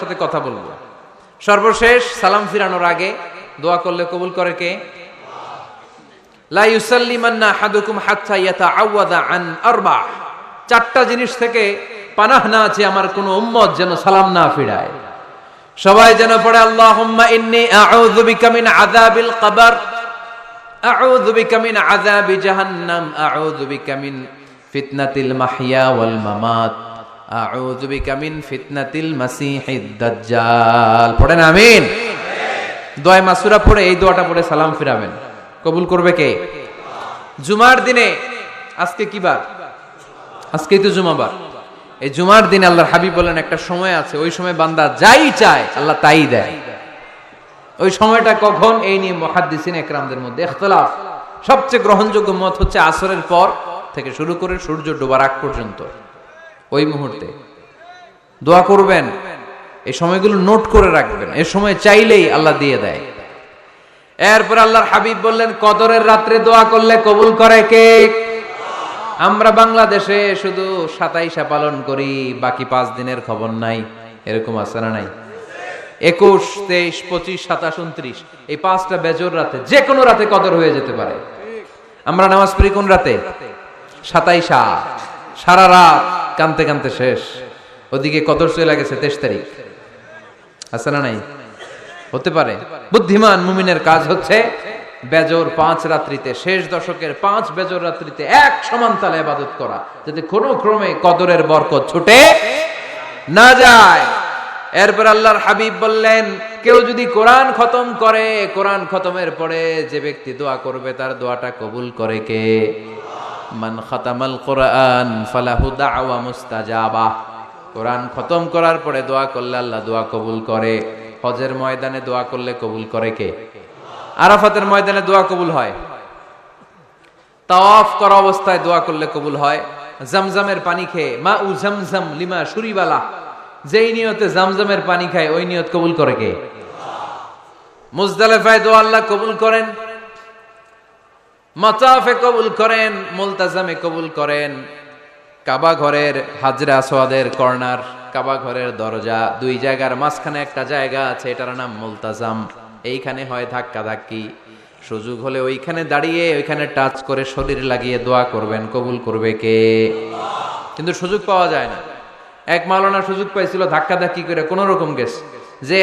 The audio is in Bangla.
সাথে কথা বলবো। সর্বশেষ সালাম ফিরানোর আগে দোয়া করলে কবুল করে কে? লা ইউসাল্লিমান্না আহাদুকুম হাত্তা ইয়াতাআওয়াযা আন আরবা। চারটা জিনিস থেকে পানাহ না আছে আমার কোন উম্মত যেন সালাম না ফিরায়। সবাই যেন পড়ে আল্লাহুম্মা ইন্নী আউযু বিকা মিন আযাবিল কবর, আউযু বিকা মিন আযাবি জাহান্নাম, আউযু বিকা মিন ফিতনাতিল মাহইয়া ওয়াল মামাত, আউযু বিকা মিন ফিতনাতিল মাসিহিদ দাজ্জাল। পড়েন আমিন। দোয়া মাসুরা পড়ে এই দোয়াটা পড়ে সালাম ফিরাবেন, কবুল করবে কে? জুমার দিনে, আজকে কি বার? আজকেই তো জুমাবার। এই জুমার দিনে আল্লাহর হাবিব বলেন একটা সময় আছে, ওই সময় বান্দা যাই চায় আল্লাহ তাই দেয়। ওই সময়টা কখন? এই নিয়ে মুহাদ্দিসিন ইকরামদের মধ্যে ইখতিলাফ। সবচেয়ে গ্রহণযোগ্য মত হচ্ছে আসরের পর থেকে শুরু করে সূর্য ডোবার আগ পর্যন্ত ওই মুহূর্তে দোয়া করবেন। এই সময়গুলো নোট করে রাখবেন, এই সময় চাইলেই আল্লাহ দিয়ে দেয়। এরপর আল্লাহর হাবিব বললেন কদরের রাত্রে দোয়া করলে কবুল করে কে? আমরা বাংলাদেশে শুধু 27 পালন করি, বাকি 5 দিনের খবর নাই। এরকম আছে না নাই? 21, 23, 25, 27, 29 এই 5টা বেজর রাতে যে কোনো রাতে কদর হয়ে যেতে পারে। আমরা নামাজ পড়ি কোন রাতে? 27। সারা রাত কানতে কানতে শেষ, ওদিকে কদর চলে গেছে 23 তারিখ। আছে না নাই? হতে পারে। বুদ্ধিমান মুমিনের কাজ হচ্ছে বেজর 5 রাত্রিতে, শেষ দশকের 5 বেজর রাত্রিতে এক সমান তালে ইবাদত করা, যাতে কোনো ক্রমে কদরের বরকত ছুটে না যায়। এরপর আল্লাহর হাবিব বললেন কেউ যদি কোরআন খতম করে, কোরআন খতমের পরে যে ব্যক্তি দোয়া করবে তার দোয়াটা কবুল করে কে? মান খাতামাল কোরআন ফালাহু দাওয়া মুস্তাজাবা। কোরআন খতম করার পরে দোয়া করলে আল্লাহ দোয়া কবুল করে। হজের ময়দানে দোয়া করলে কবুল করে কে? আরাফাতের ময়দানে দোয়া কবুল হয়। তাওয়াফ করা অবস্থায় দোয়া করলে কবুল হয়। জামজামের পানি খেয়ে মা উ জামজাম লিমা শুরিবালা, যেই নিয়তে জামজামের পানি খায় ওই নিয়ত কবুল করে কে? মুজদালিফায় দোয়া আল্লাহ কবুল করেন, মাতাফে কবুল করেন, মুলতাজামে কবুল করেন। কাবা ঘরের হাজরে আসওয়াদের কর্নার, কাবা ঘরের দরজা, 2 জায়গার মাঝখানে একটা জায়গা আছে, এটার নাম মুলতাজাম। এইখানে হয় ধাক্কা ধাক্কি, সুযোগ হলে ওইখানে দাঁড়িয়ে ওইখানে টাচ করে শরীর লাগিয়ে দোয়া করবেন, কবুল করবে কে? কিন্তু সুযোগ পাওয়া যায় না। এক মাওলানা সুযোগ পাইছিল ধাক্কা ধাক্কি করে কোন রকম গেছে, যে